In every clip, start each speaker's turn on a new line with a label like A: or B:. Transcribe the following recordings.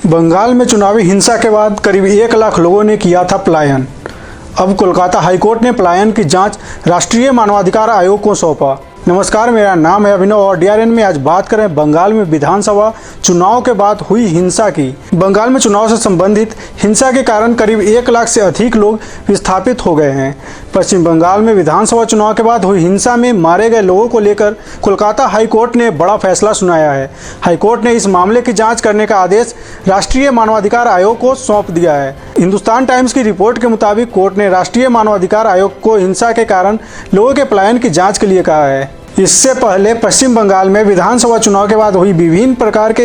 A: बंगाल में चुनावी हिंसा के बाद करीब 1 लाख लोगों ने किया था पलायन। अब कोलकाता हाईकोर्ट ने पलायन की जांच राष्ट्रीय मानवाधिकार आयोग को सौंपा। नमस्कार, मेरा नाम है अभिनव और डीआरएन में आज बात करें बंगाल में विधानसभा चुनाव के बाद हुई हिंसा की। बंगाल में चुनाव से संबंधित हिंसा के कारण करीब 1 लाख से अधिक लोग विस्थापित हो गए हैं। पश्चिम बंगाल में विधानसभा चुनाव के बाद हुई हिंसा में मारे गए लोगों को लेकर कोलकाता हाईकोर्ट ने बड़ा फैसला सुनाया है। हाईकोर्ट ने इस मामले की जाँच करने का आदेश राष्ट्रीय मानवाधिकार आयोग को सौंप दिया है। हिंदुस्तान टाइम्स की रिपोर्ट के मुताबिक कोर्ट ने राष्ट्रीय मानवाधिकार आयोग को हिंसा के कारण लोगों के पलायन की जांच के लिए कहा है। इससे पहले पश्चिम बंगाल में विधानसभा चुनाव के बाद हुई विभिन्न प्रकार के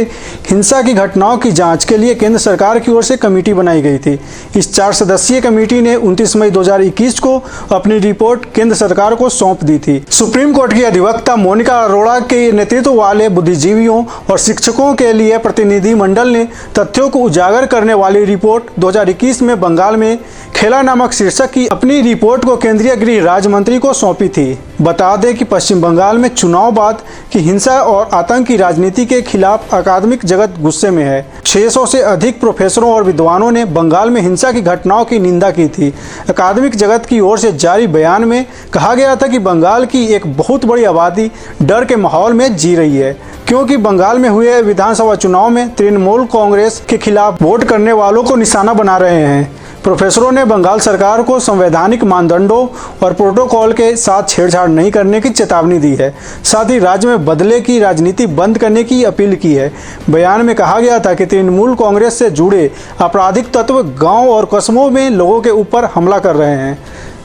A: हिंसा की घटनाओं की जांच के लिए केंद्र सरकार की ओर से कमेटी बनाई गई थी। इस 4 सदस्यीय कमेटी ने 29 मई 2021 को अपनी रिपोर्ट केंद्र सरकार को सौंप दी थी। सुप्रीम कोर्ट की अधिवक्ता मोनिका अरोड़ा के नेतृत्व वाले बुद्धिजीवियों और शिक्षकों के लिए प्रतिनिधि मंडल ने तथ्यों को उजागर करने वाली रिपोर्ट 2021 में बंगाल में खेला नामक शीर्षक की अपनी रिपोर्ट को केंद्रीय गृह राज्य मंत्री को सौंपी थी। बता दें कि पश्चिम बंगाल में चुनाव बाद की हिंसा और आतंक की राजनीति के खिलाफ अकादमिक जगत गुस्से में है। 600 से अधिक प्रोफेसरों और विद्वानों ने बंगाल में हिंसा की घटनाओं की निंदा की थी। अकादमिक जगत की ओर से जारी बयान में कहा गया था कि बंगाल की एक बहुत बड़ी आबादी डर के माहौल में जी रही है, क्योंकि बंगाल में हुए विधानसभा चुनाव में तृणमूल कांग्रेस के खिलाफ वोट करने वालों को निशाना बना रहे हैं। प्रोफेसरों ने बंगाल सरकार को संवैधानिक मानदंडों और प्रोटोकॉल के साथ छेड़छाड़ नहीं करने की चेतावनी दी है। साथ ही राज्य में बदले की राजनीति बंद करने की अपील की है। बयान में कहा गया था कि तृणमूल कांग्रेस से जुड़े आपराधिक तत्व गांव और कस्बों में लोगों के ऊपर हमला कर रहे हैं।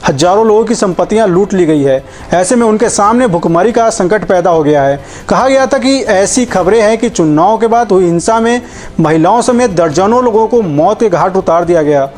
A: हजारों लोगों की संपत्तियां लूट ली गई है। ऐसे में उनके सामने भुखमरी का संकट पैदा हो गया है। कहा गया था कि ऐसी खबरें हैं कि चुनाव के बाद हुई हिंसा में महिलाओं समेत दर्जनों लोगों को मौत के घाट उतार दिया गया।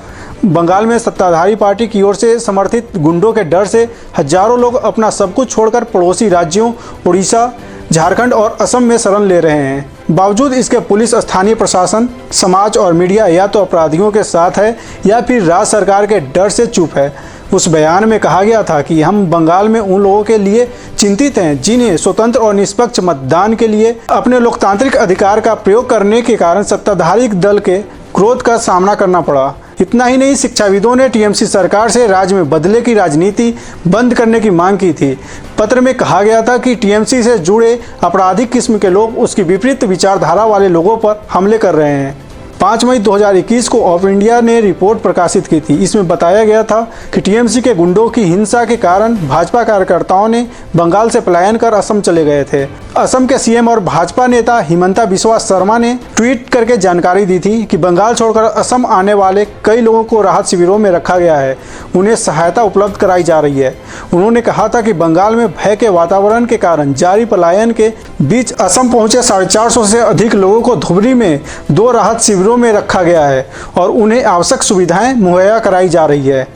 A: बंगाल में सत्ताधारी पार्टी की ओर से समर्थित गुंडों के डर से हजारों लोग अपना सब कुछ छोड़कर पड़ोसी राज्यों उड़ीसा, झारखंड और असम में शरण ले रहे हैं। बावजूद इसके पुलिस, स्थानीय प्रशासन, समाज और मीडिया या तो अपराधियों के साथ है या फिर राज्य सरकार के डर से चुप है। उस बयान में कहा गया था कि हम बंगाल में उन लोगों के लिए चिंतित हैं जिन्हें स्वतंत्र और निष्पक्ष मतदान के लिए अपने लोकतांत्रिक अधिकार का प्रयोग करने के कारण सत्ताधारी दल के क्रोध का सामना करना पड़ा। इतना ही नहीं, शिक्षाविदों ने टीएमसी सरकार से राज्य में बदले की राजनीति बंद करने की मांग की थी। पत्र में कहा गया था कि टीएमसी से जुड़े आपराधिक किस्म के लोग उसकी विपरीत विचारधारा वाले लोगों पर हमले कर रहे हैं। 5 मई 2021 को ऑफ इंडिया ने रिपोर्ट प्रकाशित की थी। इसमें बताया गया था कि टीएमसी के गुंडों की हिंसा के कारण भाजपा कार्यकर्ताओं ने बंगाल से पलायन कर असम चले गए थे। असम के सीएम और भाजपा नेता हिमंता बिस्वा शर्मा ने ट्वीट करके जानकारी दी थी कि बंगाल छोड़कर असम आने वाले कई लोगों को राहत शिविरों में रखा गया है, उन्हें सहायता उपलब्ध कराई जा रही है। उन्होंने कहा था कि बंगाल में भय के वातावरण के कारण जारी पलायन के बीच असम पहुंचे 450 से अधिक लोगों को धुबरी में 2 राहत शिविरों में रखा गया है और उन्हें आवश्यक सुविधाएं मुहैया कराई जा रही है।